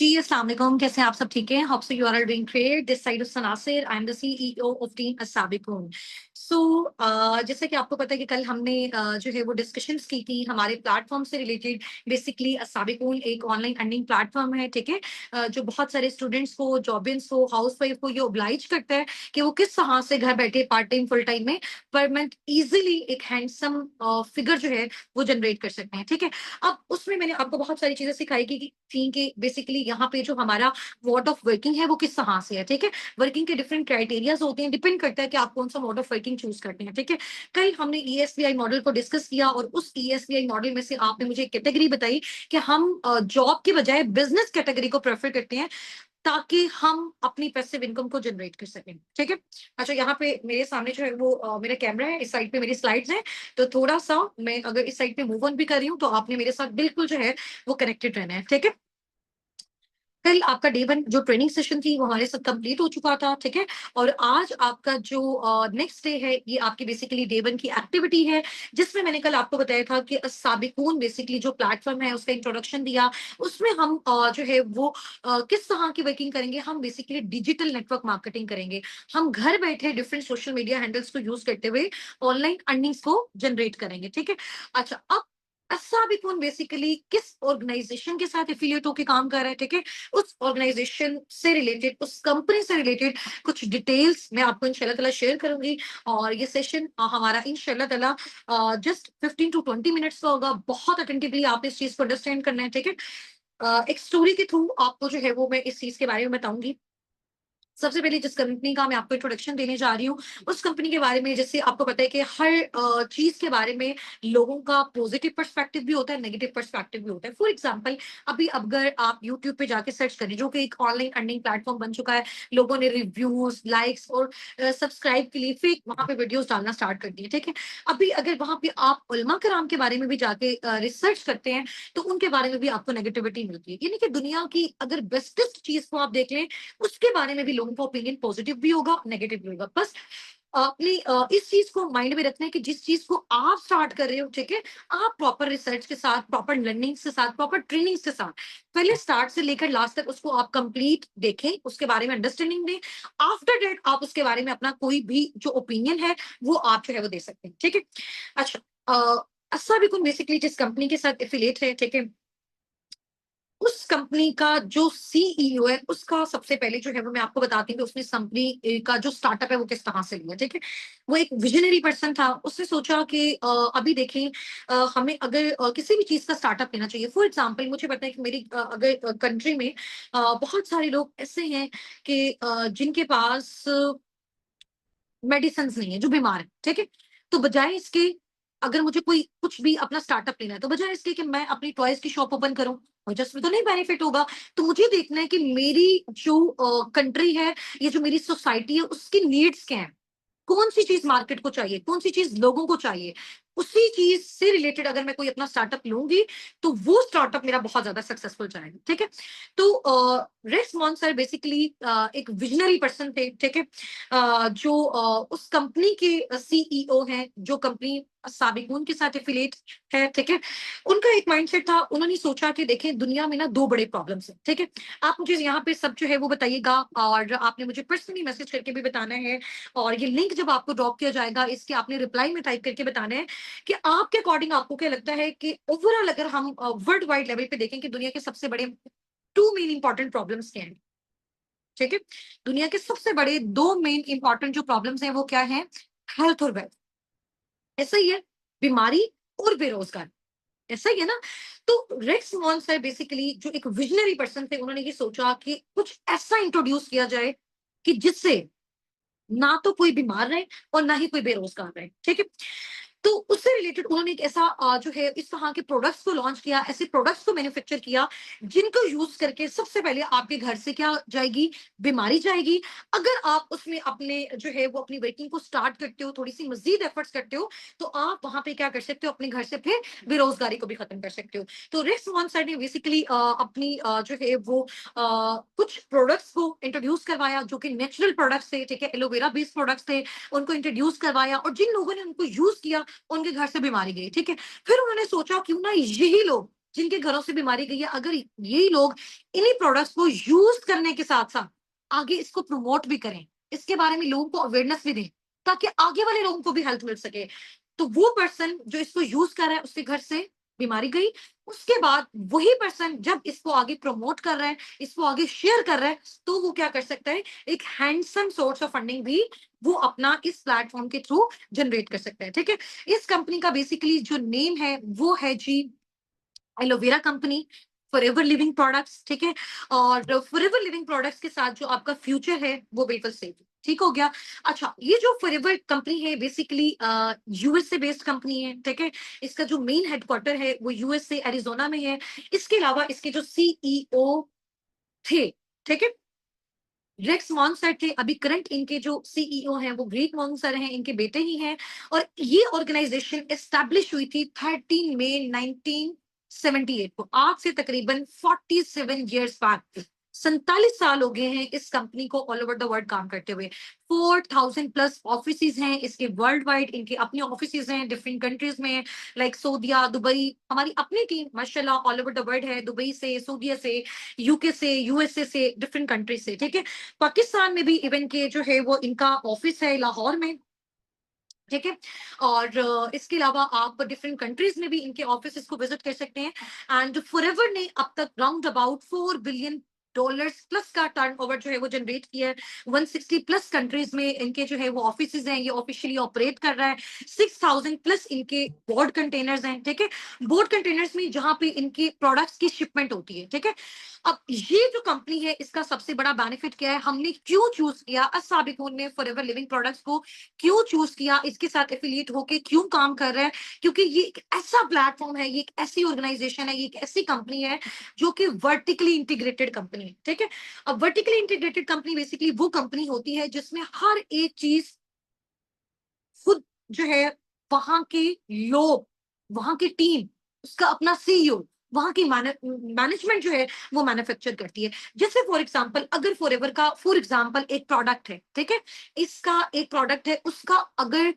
जी, अस्सलाम वालेकुम। कैसे हैं आप सब? ठीक हैं? Hope so you are all doing great. This side of Sanasir, I am the CEO of team Assabikun. So जैसे कि आपको पता है कि कल हमने जो है वो डिस्कशंस की थी हमारे प्लेटफॉर्म से रिलेटेड। बेसिकली अस्साबिकून एक ऑनलाइन अर्निंग प्लेटफॉर्म है, ठीक है? जो बहुत सारे स्टूडेंट्स को, जॉबिन्स को, हाउसवाइफ को ये ओब्लाइज करता है कि वो किस तरह से घर बैठे पार्ट टाइम, फुल टाइम में पर मंथ इजीली एक हैंडसम फिगर जो है वो जनरेट कर सकते हैं, ठीक है? अब उसमें मैंने आपको बहुत सारी चीजें सिखाई थी कि बेसिकली यहाँ पे जो हमारा मोड ऑफ वर्किंग है वो किस तरह से है, ठीक है? वर्किंग के डिफरेंट क्राइटेरियाज होते हैं, डिपेंड करता है कि आप कौन सा मोड ऑफ वर्किंग चूज करते हैं, ठीक है? कल हमने ईएसबीआई मॉडल को डिस्कस किया और उस ईएसबीआई मॉडल में से आपने मुझे कैटेगरी बताई कि हम जॉब की बजाय बिजनेस कैटेगरी को प्रेफर करते हैं ताकि हम अपनी पैसिव इनकम को जनरेट कर सकें, ठीक है? अच्छा, यहाँ पे मेरे सामने जो है वो मेरा कैमरा है, इस साइड पे मेरी स्लाइड्स हैं, तो थोड़ा सा मैं अगर इस साइड पे मूव ऑन भी कर रही हूँ तो आपने मेरे साथ बिल्कुल जो है वो कनेक्टेड रहना है, ठीक है? कल आपका डे 1 जो ट्रेनिंग सेशन थी वो हमारे साथ कंप्लीट हो चुका था, ठीक है? और आज आपका जो नेक्स्ट डे है ये आपकी बेसिकली डे 1 की एक्टिविटी है, जिसमें मैंने कल आपको बताया था कि साबिकून बेसिकली जो प्लेटफॉर्म है उसका इंट्रोडक्शन दिया। उसमें हम जो है वो किस तरह की वर्किंग करेंगे, हम बेसिकली डिजिटल नेटवर्क मार्केटिंग करेंगे। हम घर बैठे डिफरेंट सोशल मीडिया हैंडल्स को यूज करते हुए ऑनलाइन अर्निंग्स को जनरेट करेंगे, ठीक है? अच्छा, अब अस्साबिकून बेसिकली किस ऑर्गेनाइजेशन के साथ एफिलिएट होकर काम कर रहा है, ठीक है? उस ऑर्गेनाइजेशन से रिलेटेड, उस कंपनी से रिलेटेड कुछ डिटेल्स मैं आपको इंशाल्लाह ताला शेयर करूंगी। और ये सेशन हमारा इंशाल्लाह ताला जस्ट 15 टू 20 मिनट्स का होगा। बहुत अटेंटिवली आप इस चीज को अंडरस्टैंड करना है, ठीक है? एक स्टोरी के थ्रू आपको जो है वो मैं इस चीज के बारे में बताऊंगी। सबसे पहले जिस कंपनी का मैं आपको इंट्रोडक्शन देने जा रही हूँ, उस कंपनी के बारे में, जैसे आपको पता है कि हर चीज के बारे में लोगों का पॉजिटिव पर्सपेक्टिव भी होता है, नेगेटिव पर्सपेक्टिव भी होता है। फॉर एग्जांपल, अभी अगर आप यूट्यूब पे जाके सर्च करें, जो कि एक ऑनलाइन अर्निंग प्लेटफॉर्म बन चुका है, लोगों ने रिव्यूज, लाइक्स और सब्सक्राइब के लिए फेक वहां पे वीडियोस डालना स्टार्ट कर दिए, ठीक है? अभी अगर वहां पे आप उलमा कराम के बारे में भी जाके रिसर्च करते हैं तो उनके बारे में भी आपको नेगेटिविटी मिलती है। यानी कि दुनिया की अगर बेस्टेस्ट चीज को आप देख लें, उसके बारे में भी लोगों का ओपिनियन पॉजिटिव भी होगा, नेगेटिव भी होगा। बस अपनी इस चीज को माइंड में रखना है कि जिस चीज को आप स्टार्ट कर रहे हो, ठीक है, आप प्रॉपर रिसर्च के साथ, प्रॉपर लर्निंग के साथ, प्रॉपर ट्रेनिंग के साथ पहले स्टार्ट से लेकर लास्ट तक उसको आप कंप्लीट देखें, उसके बारे में अंडरस्टैंडिंग दें। आफ्टर दैट आप उसके बारे में अपना कोई भी जो ओपिनियन है वो आप जो है वो दे सकते हैं, ठीक है? अच्छा, अस्साबिकुन बेसिकली जिस कंपनी के साथ एफिलिएट है, ठीक है, उस कंपनी का जो सीईओ है उसका सबसे पहले जो है वो मैं आपको बताती हूँ कि उसने इस कंपनी का जो स्टार्टअप है वो किस तरह से लिया, ठीक है? वो एक विजनरी पर्सन था। उसने सोचा कि अभी देखें, हमें अगर किसी भी चीज का स्टार्टअप लेना चाहिए। फॉर एग्जांपल, मुझे पता है कि मेरी अगर कंट्री में बहुत सारे लोग ऐसे हैं कि जिनके पास मेडिसिन नहीं है, जो बीमार है, ठीक है? तो बजाय इसके, अगर मुझे कोई कुछ भी अपना स्टार्टअप लेना है, तो बजाय इसके कि मैं अपनी टॉयज की शॉप ओपन करूं, और जिसमें तो नहीं बेनिफिट होगा, तो मुझे देखना है कि मेरी जो कंट्री है, ये जो मेरी सोसाइटी है, उसकी नीड्स क्या है, कौन सी चीज मार्केट को चाहिए, कौन सी चीज लोगों को चाहिए। उसी चीज से रिलेटेड अगर मैं कोई अपना स्टार्टअप लूंगी तो वो स्टार्टअप मेरा बहुत ज्यादा सक्सेसफुल जाएगा, ठीक है? तो रेक्स मॉन सर बेसिकली एक विजनरी पर्सन थे, ठीक है? जो उस कंपनी के सीईओ हैं, जो कंपनी साबिकून के साथ एफिलिएट है, ठीक है? उनका एक माइंडसेट था। उन्होंने सोचा कि देखें, दुनिया में ना दो बड़े प्रॉब्लम्स हैं, ठीक है? आप मुझे यहाँ पे सब जो है वो बताइएगा, और आपने मुझे पर्सनली मैसेज करके भी बताना है। और ये लिंक जब आपको ड्रॉप किया जाएगा, इसके आपने रिप्लाई में टाइप करके बताना है कि आपके अकॉर्डिंग आपको क्या लगता है कि ओवरऑल अगर हम वर्ल्ड वाइड लेवल पे देखें कि दुनिया के सबसे बड़े टू मेन इंपॉर्टेंट प्रॉब्लम्स क्या हैं, ठीक है? दुनिया के सबसे बड़े दो मेन इंपॉर्टेंट जो प्रॉब्लम्स हैं वो क्या है? हेल्थ और वेल्थ। ऐसा ही है, बीमारी और बेरोजगार, ऐसा ही है ना? तो रेक्स मॉन सर बेसिकली जो एक विजनरी पर्सन थे, उन्होंने ये सोचा कि कुछ ऐसा इंट्रोड्यूस किया जाए कि जिससे ना तो कोई बीमार रहे और ना ही कोई बेरोजगार रहे, ठीक है? तो उससे रिलेटेड उन्होंने एक ऐसा जो है इस तरह के प्रोडक्ट्स को लॉन्च किया, ऐसे प्रोडक्ट्स को मैन्युफैक्चर किया जिनको यूज करके सबसे पहले आपके घर से क्या जाएगी? बीमारी जाएगी। अगर आप उसमें अपने जो है वो अपनी वर्किंग को स्टार्ट करते हो, थोड़ी सी मजीद एफर्ट्स करते हो, तो आप वहां पे क्या कर सकते हो? अपने घर से फिर बेरोजगारी को भी खत्म कर सकते हो। तो रेक्स मॉन सर ने बेसिकली अपनी जो है वो कुछ प्रोडक्ट्स को इंट्रोड्यूस करवाया जो कि नेचुरल प्रोडक्ट्स थे, ठीक है, एलोवेरा बेस्ड प्रोडक्ट्स थे, उनको इंट्रोड्यूस करवाया, और जिन लोगों ने उनको यूज किया उनके घर से बीमारी गई, ठीक है? फिर उन्होंने सोचा क्यों ना यही लोग जिनके घरों से बीमारी गई है, अगर यही लोग इन्हीं प्रोडक्ट्स को यूज करने के साथ साथ आगे इसको प्रमोट भी करें, इसके बारे में लोगों को अवेयरनेस भी दें, ताकि आगे वाले लोगों को भी हेल्थ मिल सके, तो वो पर्सन जो इसको यूज कर रहा है उसके घर से बीमारी गई, उसके बाद वही पर्सन जब इसको आगे प्रमोट कर रहा है, इसको आगे शेयर कर रहा है, तो वो क्या कर सकता है, एक हैंडसम सोर्स ऑफ फंडिंग भी वो अपना इस प्लेटफॉर्म के थ्रू जनरेट कर सकता है। ठीक है, इस कंपनी का बेसिकली जो नेम है वो है जी aloe vera company, Forever Living Products. ठीक है, और फॉरएवर लिविंग प्रोडक्ट्स के साथ जो आपका फ्यूचर है वो बिल्कुल सेफ है। ठीक हो गया। अच्छा, ये जो फॉरएवर कंपनी है बेसिकली यूएसए बेस्ड कंपनी है। ठीक है, इसका जो मेन हेडक्वार्टर है वो यूएसए एरिजोना में है। इसके अलावा इसके जो सीईओ थे, ठीक है, रेक्स मॉन्सर थे, अभी करंट इनके जो सीईओ हैं वो ग्रेग मॉन्सर हैं, इनके बेटे ही हैं। और ये ऑर्गेनाइजेशन एस्टैब्लिश हुई थी 13 मई 1978 को, आज से तकरीबन 47 ईयर्स बाद। 47 साल हो गए हैं इस कंपनी को ऑल ओवर द वर्ल्ड काम करते हुए। 4000 प्लस ऑफिस हैं इसके वर्ल्ड वाइड, इनके अपने ऑफिस हैं डिफरेंट कंट्रीज में, लाइक सऊदीया, दुबई। हमारी अपनी टीम माशाल्लाह ऑल ओवर द वर्ल्ड है, दुबई से, सऊदीया से, यूके से, यूएसए से, डिफरेंट कंट्री से। ठीक है, पाकिस्तान में भी इवन के जो है वो इनका ऑफिस है लाहौर में। ठीक है, और इसके अलावा आप डिफरेंट कंट्रीज में भी इनके ऑफिस को विजिट कर सकते हैं। एंड फॉरएवर ने अब तक राउंड अबाउट $4 बिलियन प्लस का टर्नओवर जो है वो जनरेट किया है। 160 प्लस कंट्रीज में इनके जो है वो ऑफिस हैं, ये ऑफिशियली ऑपरेट कर रहा है। 6000 प्लस इनके बोर्ड कंटेनर्स हैं। ठीक है, बोर्ड कंटेनर्स में जहां पे इनके प्रोडक्ट्स की शिपमेंट होती है। ठीक है, अब ये जो कंपनी है इसका सबसे बड़ा बेनिफिट क्या है, हमने क्यों चूज किया, असाबिकून ने फॉरएवर लिविंग प्रोडक्ट्स को क्यों चूज किया, इसके साथ एफिलिएट होके क्यों काम कर रहा है, क्योंकि ये एक ऐसा प्लेटफॉर्म है, ये एक ऐसी ऑर्गेनाइजेशन है, ये एक ऐसी कंपनी है जो कि वर्टिकली इंटीग्रेटेड कंपनी है। ठीक है, अब वर्टिकली इंटीग्रेटेड कंपनी बेसिकली वो कंपनी होती है जिसमें हर एक चीज खुद जो है, वहां के लोग, वहां की टीम, उसका अपना सीईओ, वहां की मैनेजमेंट जो है वो मैन्युफैक्चर करती है। जैसे फॉर एग्जांपल, अगर फॉरएवर का फॉर एग्जांपल एक प्रोडक्ट है, ठीक है, इसका एक प्रोडक्ट है, उसका अगर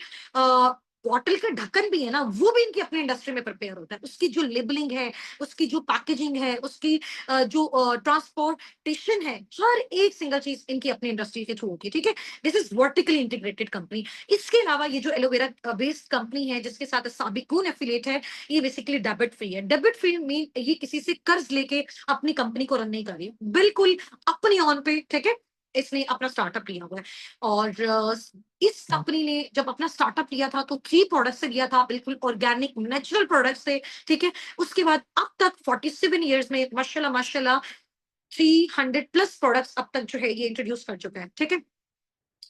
बॉटल का ढक्कन भी है ना, वो भी इनकी अपनी इंडस्ट्री में प्रिपेयर होता है। उसकी जो लेबलिंग है, उसकी जो पैकेजिंग है, उसकी जो ट्रांसपोर्टेशन है, हर एक सिंगल चीज इनकी अपनी इंडस्ट्री के थ्रू होती है। ठीक है, this is vertically integrated company. इसके अलावा ये जो एलोवेरा बेस्ड कंपनी है जिसके साथ साबिकून एफिलिएट है, ये बेसिकली डेबिट फ्री है। डेबिट फ्री मीन ये किसी से कर्ज लेके अपनी कंपनी को रन नहीं कर रही, बिल्कुल अपनी ऑन पे। ठीक है, इसने अपना स्टार्टअप लिया हुआ है। और इस कंपनी ने जब अपना स्टार्टअप लिया था तो 3 प्रोडक्ट से लिया था, बिल्कुल ऑर्गेनिक नेचुरल प्रोडक्ट से। ठीक है, उसके बाद अब तक 47 ईयर्स में माशाल्लाह माशाल्लाह 300 प्लस प्रोडक्ट्स अब तक जो है ये इंट्रोड्यूस कर चुका है। ठीक है,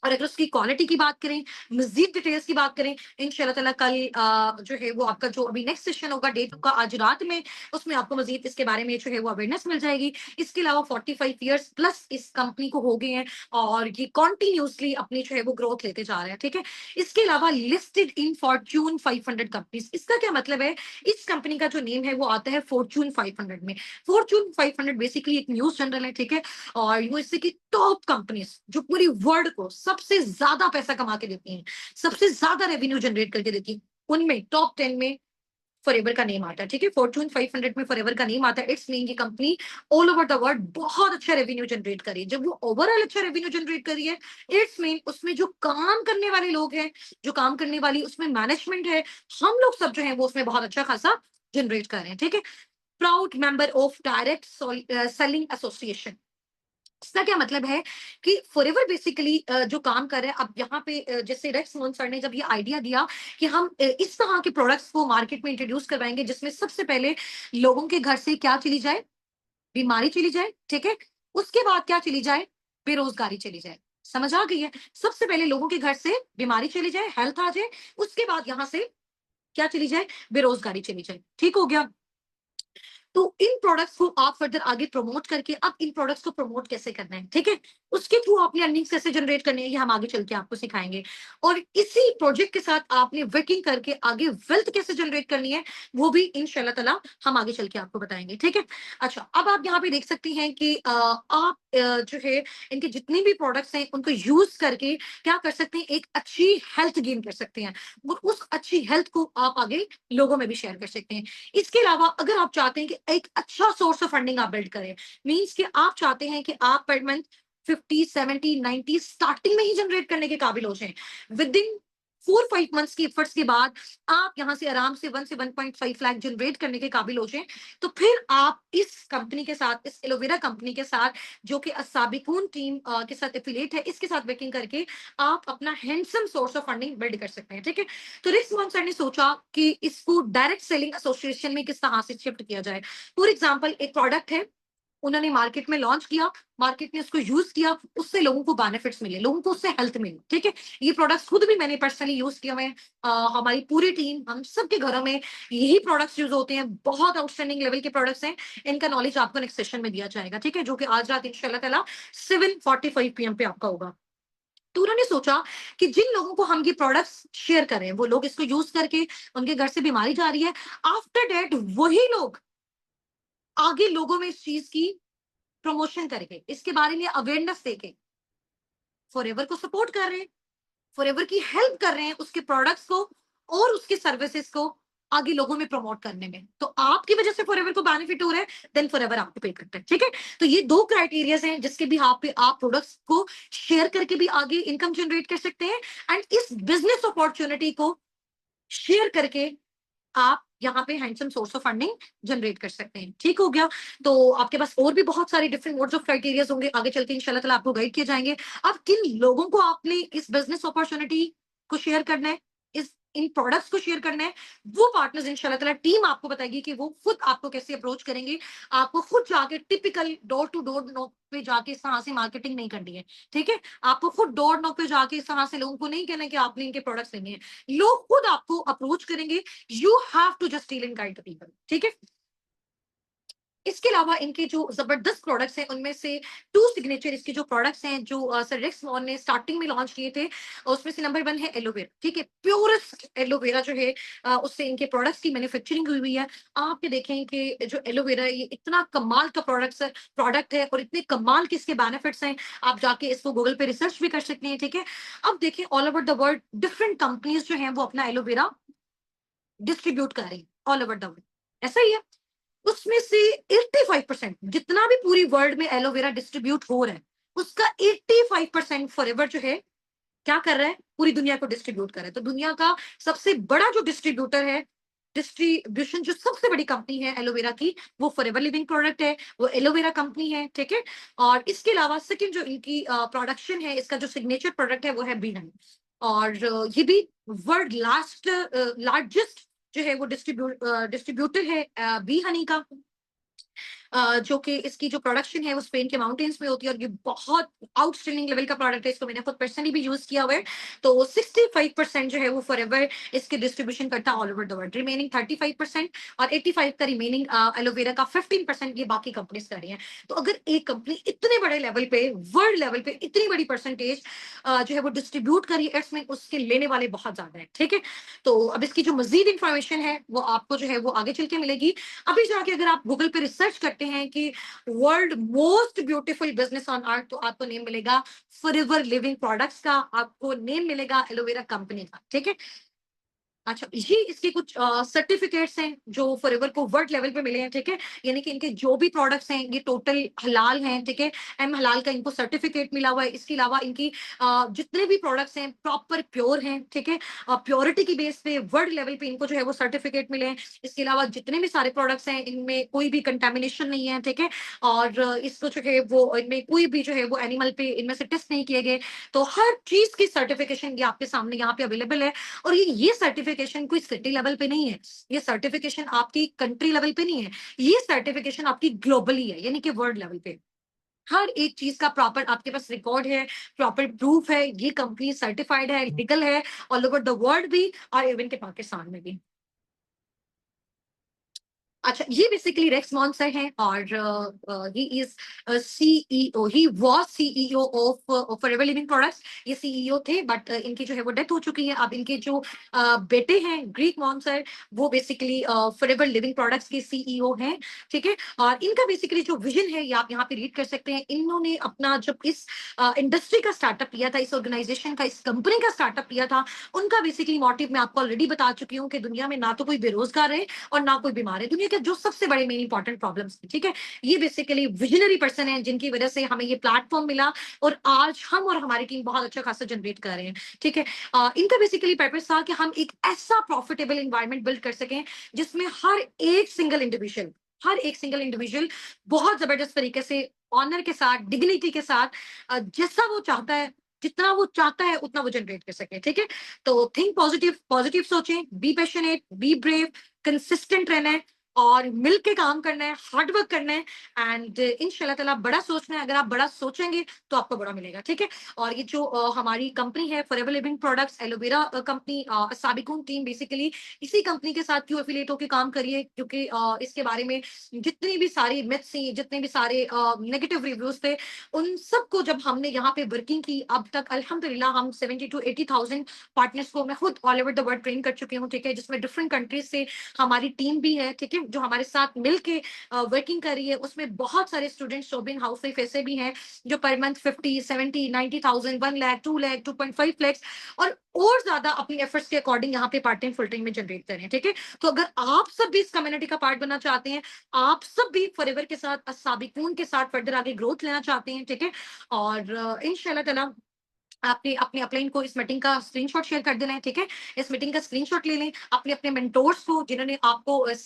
और अगर उसकी क्वालिटी की बात करें, मजीद डिटेल्स की बात करें, इंशाल्लाह ताला कल जो है वो आपका जो अभी नेक्स्ट सेशन होगा डेट का आज रात में, उसमें आपको मजीद इसके बारे में जो है वो अवेयरनेस मिल जाएगी। इसके अलावा 45 ईयर्स प्लस इस कंपनी को हो गए हैं और ये कॉन्टिन्यूसली अपनी जो है वो ग्रोथ लेते जा रहे हैं। ठीक है, इसके अलावा लिस्टेड इन फॉर्च्यून 500 कंपनीज। इसका क्या मतलब है, इस कंपनी का जो नेम है वो आता है फॉर्च्यून 500 में। फॉर्च्यून 500 बेसिकली एक न्यूज जर्नल है। ठीक है, और यूएसए की टॉप कंपनीज जो पूरी वर्ल्ड को सबसे ज्यादा पैसा कमा के देती हैं, सबसे ज्यादा रेवेन्यू जनरेट करके देती हैं, उनमें टॉप 10 में फॉरएवर का नेम आता है। ठीक है, फॉर्च्यून 500 में फॉरएवर का नेम आता है। इट्स मीन ये company all over the world बहुत अच्छा रेवेन्यू जनरेट करी है। जब वो ओवरऑल अच्छा रेवेन्यू जनरेट करी है, इट्स मीन उसमें जो काम करने वाले लोग हैं, जो काम करने वाली उसमें मैनेजमेंट है, हम लोग सब जो है वो उसमें बहुत अच्छा खासा जनरेट कर रहे हैं। ठीक है, proud member of direct selling association. इसका क्या मतलब है कि फॉरएवर बेसिकली जो काम कर रहे हैं, अब यहाँ पे जैसे रेक्स मोहन सर ने जब ये आइडिया दिया कि हम इस तरह के प्रोडक्ट्स को मार्केट में इंट्रोड्यूस करवाएंगे जिसमें सबसे पहले लोगों के घर से क्या चली जाए, बीमारी चली जाए। ठीक है, उसके बाद क्या चली जाए, बेरोजगारी चली जाए। समझ आ गई है, सबसे पहले लोगों के घर से बीमारी चली जाए, हेल्थ आ जाए, उसके बाद यहां से क्या चली जाए, बेरोजगारी चली जाए। ठीक हो गया। तो इन प्रोडक्ट्स को आप फर्दर आगे प्रमोट करके अब इन प्रोडक्ट्स को प्रमोट कैसे करना है, ठीक है, उसके थ्रू आपने अर्निंग्स कैसे जनरेट करनी है, ये हम आगे चल के आपको सिखाएंगे। और इसी प्रोजेक्ट के साथ आपने वर्किंग करके आगे वेल्थ कैसे जनरेट करनी है, वो भी इंशाल्लाह ताला हम आगे चल के आपको बताएंगे, ठीक है। अच्छा, अब आप यहाँ पे देख सकती हैं कि आप जो है इनके जितने भी प्रोडक्ट्स हैं उनको यूज करके क्या कर सकते हैं, एक अच्छी हेल्थ गेन कर सकते हैं और उस अच्छी हेल्थ को आप आगे लोगों में भी शेयर कर सकते हैं। इसके अलावा अगर आप चाहते हैं कि एक अच्छा सोर्स ऑफ फंडिंग आप बिल्ड करें, मींस कि आप चाहते हैं कि आप पर मंथ 50, 70, 90 स्टार्टिंग में ही जनरेट करने के काबिल हो जाएं, विद इन 4-5 मंथ्स की एफर्ट्स के बाद आप यहां से आराम से 1 से 1.5 लाख जनरेट करने के काबिल हो जाएं, तो फिर आप इस कंपनी के साथ, इस एलोवेरा कंपनी के साथ, जो कि असाबिकून टीम के साथ एफिलिएट है, इसके साथ वर्किंग करके आप अपना handsome source of funding build कर सकते हैं, ठीक है। तो रिस्क स्पॉन्सर ने सोचा कि इसको डायरेक्ट सेलिंग एसोसिएशन में किस तरह से शिफ्ट किया जाए। फॉर एग्जांपल, एक प्रोडक्ट है, उन्होंने मार्केट में लॉन्च किया, मार्केट ने उसको यूज किया, उससे लोगों को बेनिफिट्स मिले, लोगों को उससे हेल्थ मिली, ठीक है। ये प्रोडक्ट्स खुद भी मैंने पर्सनली यूज किए हुए हैं, हमारी पूरी टीम, हम सबके घरों में यही प्रोडक्ट्स यूज होते हैं, बहुत आउटस्टैंडिंग लेवल के प्रोडक्ट्स हैं। इनका नॉलेज आपको नेक्स्ट सेशन में दिया जाएगा, ठीक है, जो कि आज रात इंशाल्लाह ताला 7:45 PM पे आपका होगा। तो उन्होंने सोचा कि जिन लोगों को हम ये प्रोडक्ट्स शेयर करें, वो लोग इसको यूज करके उनके घर से बीमारी जा रही है, आफ्टर डेट वही लोग आगे लोगों में इस चीज की प्रमोशन करके, इसके बारे में अवेयरनेस देके फॉरएवर को सपोर्ट कर रहे हैं, फॉरएवर की हेल्प कर रहे हैं उसके प्रोडक्ट्स को और उसके सर्विसेज को आगे लोगों में प्रमोट करने में। तो आपकी वजह से फॉरएवर को बेनिफिट हो रहा है, देन फॉरएवर आपको पे करता है, ठीक है। तो ये 2 क्राइटेरियाज हैं जिसके भी आप प्रोडक्ट्स को शेयर करके भी आगे इनकम जनरेट कर सकते हैं, एंड इस बिजनेस अपॉर्चुनिटी को शेयर करके आप यहाँ पे handsome source of funding generate कर सकते हैं, ठीक हो गया। तो आपके पास और भी बहुत सारे डिफरेंट मोड्स ऑफ क्राइटेरियाज होंगे, आगे चल के इंशाल्लाह ताला आपको गाइड किए जाएंगे। अब किन लोगों को आपने इस बिजनेस अपॉर्चुनिटी को शेयर करना है, इस इन प्रोडक्ट्स को शेयर करना है, वो पार्टनर्स इंशाल्लाह ताला टीम आपको बताएगी कि वो खुद आपको कैसे अप्रोच करेंगे। आपको खुद जाके typical door to door knock पे जाके इस तरह से मार्केटिंग नहीं करनी है, ठीक है। आपको खुद डोर नॉक पे जाके इस तरह से लोगों को नहीं कहना है कि आपने इनके प्रोडक्ट्स लेने हैं, लोग खुद आपको अप्रोच करेंगे। You have to just deal and guide the people, ठीक है। इसके अलावा इनके जो जबरदस्त प्रोडक्ट्स हैं उनमें से 2 सिग्नेचर इसके जो प्रोडक्ट्स हैं जो सर रिक्स वॉन ने स्टार्टिंग में लॉन्च किए थे, उसमें से नंबर 1 है एलोवेरा, ठीक है, प्योरेस्ट एलोवेरा जो है उससे इनके प्रोडक्ट्स की मैन्युफैक्चरिंग हुई हुई है। आप ये देखें कि जो एलोवेरा है, ये इतना कमाल का प्रोडक्ट है और इतने कमाल के इसके बेनिफिट्स हैं, आप जाके इसको गूगल पे रिसर्च भी कर सकते हैं, ठीक है। अब देखें, all over the world different companies जो हैं वो अपना एलोवेरा डिस्ट्रीब्यूट कर रही है ऑल ओवर द वर्ल्ड, ऐसा ही है। उसमें से 85% जितना भी पूरी वर्ल्ड में एलोवेरा डिस्ट्रीब्यूट हो रहा है, उसका 85% फॉरएवर जो है क्या कर रहा है, पूरी दुनिया को डिस्ट्रीब्यूट कर रहा है। तो दुनिया का सबसे बड़ा जो डिस्ट्रीब्यूटर है, डिस्ट्रीब्यूशन जो सबसे बड़ी कंपनी है एलोवेरा की, वो फॉरएवर लिविंग प्रोडक्ट है, वो एलोवेरा कंपनी है, ठीक है। और इसके अलावा सेकंड जो इनकी प्रोडक्शन है, इसका जो सिग्नेचर प्रोडक्ट है वो है बी हनी, और ये भी वर्ल्ड लार्जेस्ट जो है वो डिस्ट्रीब्यूटर है बी हनी का, जो कि इसकी जो प्रोडक्शन है वो स्पेन के माउंटेन्स में होती है, और ये बहुत आउटस्टैंडिंग लेवल का प्रोडक्ट है, इसको मैंने खुद पर्सनली भी यूज किया हुआ है। तो 65% जो है वो फॉरएवर इसके डिस्ट्रीब्यूशन करता है all over the world, remaining 35%, और 85 का रिमेनिंग एलोवेरा का 15% ये बाकी कंपनीज कर रही हैं। तो अगर एक कंपनी इतने बड़े लेवल पे, वर्ल्ड लेवल पे इतनी बड़ी परसेंटेज जो है वो डिस्ट्रीब्यूट करी है, इसमें उसके लेने वाले बहुत ज्यादा है, ठीक है। तो अब इसकी जो मजीद इंफॉर्मेशन है वो आपको जो है वो आगे चल के मिलेगी। अभी जाके अगर आप गूगल पे रिसर्च करते हैं कि world most beautiful business on earth, तो आपको नेम मिलेगा फॉरएवर लिविंग प्रोडक्ट्स का, आपको नेम मिलेगा एलोवेरा कंपनी का, ठीक है। अच्छा, ये इसके कुछ सर्टिफिकेट्स हैं जो फॉरएवर को वर्ल्ड लेवल पे मिले हैं, ठीक है। यानी कि इनके जो भी प्रोडक्ट्स हैं ये टोटल हलाल हैं, ठीक है, एम हलाल का इनको सर्टिफिकेट मिला हुआ है। इसके अलावा इनकी जितने भी प्रोडक्ट्स हैं प्रॉपर प्योर हैं, ठीक है, प्योरिटी की बेस पे वर्ल्ड लेवल पे इनको जो है वो सर्टिफिकेट मिले हैं। इसके अलावा जितने भी सारे प्रोडक्ट्स हैं इनमें कोई भी कंटेमिनेशन नहीं है, ठीक है, और इसको जो है वो इनमें कोई भी जो है वो एनिमल पे इनमें से टेस्ट नहीं किए गए। तो हर चीज की सर्टिफिकेशन ये आपके सामने यहाँ पे अवेलेबल है। और ये सर्टिफिकेशन कोई सिटी लेवल पे नहीं है, ये सर्टिफिकेशन आपकी कंट्री लेवल पे नहीं है, ये सर्टिफिकेशन आपकी ग्लोबली है, यानी कि वर्ल्ड लेवल पे हर एक चीज का प्रॉपर आपके पास रिकॉर्ड है, प्रॉपर प्रूफ है, ये कंपनी सर्टिफाइड है, लीगल है ऑल ओवर द वर्ल्ड भी, और इवन के पाकिस्तान में भी। अच्छा, ये बेसिकली रेक्स मॉन्सर हैं और he is CEO, he was CEO of forever Living products. ये सीईओ थे बट इनकी जो है वो डेथ हो चुकी है। अब इनके जो बेटे हैं ग्रीक मॉन्सर, वो बेसिकली फॉरएवर लिविंग प्रोडक्ट्स के सीईओ हैं, ठीक है। और इनका बेसिकली जो विजन है ये आप यहाँ पे रीड कर सकते हैं। इन्होंने अपना जब इस इंडस्ट्री का स्टार्टअप लिया था, इस ऑर्गेनाइजेशन का, इस कंपनी का स्टार्टअप लिया था, उनका बेसिकली मोटिव मैं आपको ऑलरेडी बता चुकी हूँ कि दुनिया में ना तो कोई बेरोजगार है और ना कोई बीमार है। दुनिया के जो सबसे बड़े मेन इंपॉर्टेंट प्रॉब्लम्स, ठीक है, ये बेसिकली विजनरी पर्सन है जिनकी वजह से हमें ये प्लेटफॉर्म मिला और आज हम और हमारी टीम बहुत अच्छा खासा जनरेट कर रहे हैं, ठीक है। इनका बेसिकली पर्पस था कि हम एक ऐसा प्रॉफिटेबल एनवायरनमेंट बिल्ड कर सकें जिसमें हर एक सिंगल इंडिविजुअल बहुत जबरदस्त तरीके से ऑनर के साथ, डिग्निटी के साथ, जैसा वो चाहता है, जितना वो चाहता है उतना वो जनरेट कर सके, ठीक है। तो थिंक पॉजिटिव, पॉजिटिव सोचें, be passionate, be brave, consistent रहना है और मिल के काम करना है, हार्ड वर्क करना है एंड इंशाल्लाह ताला बड़ा सोचना है। अगर आप बड़ा सोचेंगे तो आपको बड़ा मिलेगा, ठीक है। और ये जो हमारी कंपनी है Forever Living Products aloe vera company, Sabikun team basically इसी कंपनी के साथ क्यों एफिलिएट होकर काम करिए, क्योंकि इसके बारे में जितनी भी सारी मिथ्स थी, जितने भी सारे नेगेटिव रिव्यूज थे, उन सबको जब हमने यहाँ पे वर्किंग की, अब तक अल्हम्दुलिल्लाह हम 70 to 80,000 पार्टनर्स को मैं खुद all over the world train कर चुकी हूँ, ठीक है, जिसमें डिफरेंट कंट्रीज से हमारी टीम भी है, ठीक है, जो हमारे साथ मिलके वर्किंग कर रही है। उसमें बहुत सारे स्टूडेंट्स जो भी हाउस वाइफ ऐसे भी हैं जो पर मंथ 50, 70, 90,000, 1 लाख, 2 लाख, 2.5 लाख और ज्यादा अपनी एफर्ट्स के अकॉर्डिंग यहाँ पे पार्ट टाइम फुल टाइम में जनरेट कर रहे हैं, ठीक है। तो अगर आप सब भी इस कम्युनिटी का पार्ट बनना चाहते हैं, आप सब भी फॉरएवर के साथ, साबिकून के साथ फर्दर आगे ग्रोथ लेना चाहते हैं, ठीक है, और इंशाल्लाह ताला आपने अपने अपलाइन को इस मीटिंग का स्क्रीनशॉट शेयर कर देना है, ठीक है। इस मीटिंग का स्क्रीनशॉट ले लें, अपने अपने मेंटोर्स को जिन्होंने आपको इस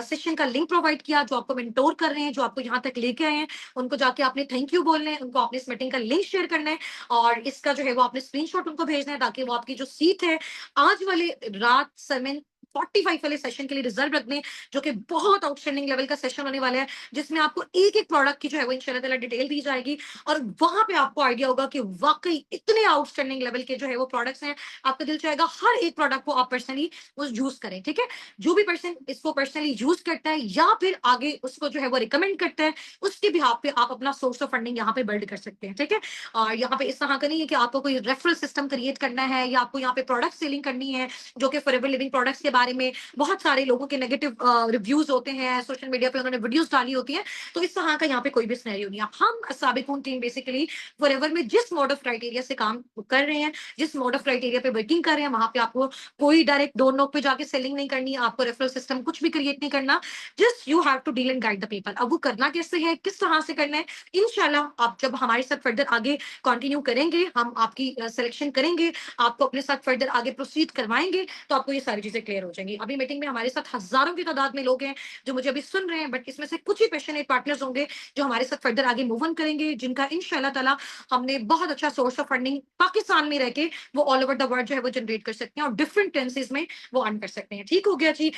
सेशन का लिंक प्रोवाइड किया, जो आपको मेंटोर कर रहे हैं, जो आपको यहाँ तक लेके आए हैं, उनको जाके आपने थैंक यू बोलना है, उनको आपने इस मीटिंग का लिंक शेयर करना है और इसका जो है वो आपने स्क्रीनशॉट उनको भेजना है ताकि वो आपकी जो सीट है आज वाले रात 7:45 वाले सेशन के लिए रिजर्व रख दें, जो कि बहुत आउटस्टैंडिंग लेवल का सेशन होने वाला है, जिसमें आपको एक एक प्रोडक्ट की जो है वो इंशाल्लाह ताला डिटेल दी जाएगी और वहां पे आपको आइडिया होगा कि वाकई इतने आउटस्टैंडिंग लेवल के जो है वो प्रोडक्ट्स हैं, आपका दिल चाहेगा हर एक प्रोडक्ट को आप पर्सनली उस यूज करें, ठीक है। जो भी पर्सन इसको पर्सनली यूज करता है या फिर आगे उसको जो है वो रिकमेंड करता है, उसके भी पे आप अपना सोर्स ऑफ फंडिंग यहाँ पे बिल्ड कर सकते हैं, ठीक है। और यहाँ पे इस तरह का नहीं है कि आपको कोई रेफरल सिस्टम क्रिएट करना है या आपको यहाँ पे प्रोडक्ट सेलिंग करनी है, जो कि फॉरएवर लिविंग प्रोडक्ट्स के बारे में बहुत सारे लोगों के नेगेटिव रिव्यूज होते हैं, सोशल मीडिया पे उन्होंने वीडियोस डाली होती है। तो इस तरह का यहाँ पे कोई भी सिनेरियो नहीं है। हम साबिकून टीम बेसिकली फॉरएवर में जिस मोड ऑफ क्राइटेरिया से काम कर रहे हैं, जिस मोड ऑफ क्राइटेरिया पे वर्किंग कर रहे हैं, वहां पे आपको कोई डायरेक्ट डोर नोक पे जाके सेलिंग नहीं करनी है, आपको रेफरल सिस्टम कुछ भी क्रिएट नहीं करना। Just you have to deal and guide the people. अब वो करना कैसे है, किस तरह से करना है, इंशाल्लाह आप जब हमारे साथ फर्दर आगे कंटिन्यू करेंगे, हम आपकी सिलेक्शन करेंगे, आपको अपने साथ फर्दर आगे प्रोसीड करवाएंगे, तो आपको ये सारी चीजें क्लियर हो जाएंगी। अभी मीटिंग में हमारे साथ हजारों की तादाद में लोग हैं जो मुझे अभी सुन रहे हैं, बट इसमें से कुछ ही पैशनेट पार्टनर्स होंगे जो हमारे साथ फर्दर आगे मूव ऑन करेंगे, जिनका इंशाल्लाह ताला हमने बहुत अच्छा सोर्स ऑफ फंडिंग पाकिस्तान में रह के वो ऑल ओवर द वर्ल्ड जो है वो जनरेट कर सकते हैं और डिफरेंट करेंसीज में वो अर्न कर सकते हैं। ठीक हो गया जी।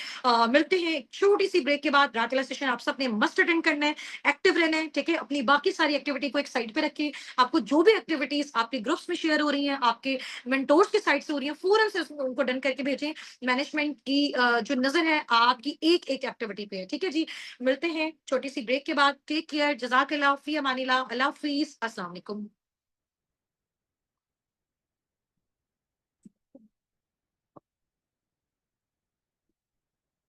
मिलते हैं एक छोटी सी ब्रेक के बाद। रात वाला सेशन आप सबने मस्ट अटेंड करना है, एक्टिव रहना है, ठीक है। अपनी बाकी सारी एक्टिविटी को एक साइड पे रखिए। आपको जो भी एक्टिविटीज आपके ग्रुप्स में शेयर हो रही हैं, आपके मेंटोर्स के साइड से हो रही हैं, फौरन से उनको डन करके भेजें। मैनेजमेंट की जो नजर है आपकी एक एक एक्टिविटी पे है, ठीक है जी। मिलते हैं छोटी सी ब्रेक के बाद। टेक केयर, जज़ाकल्लाह, फी अमानिल्लाह, अल्लाह हाफिज़, अस्सलाम वालेकुम।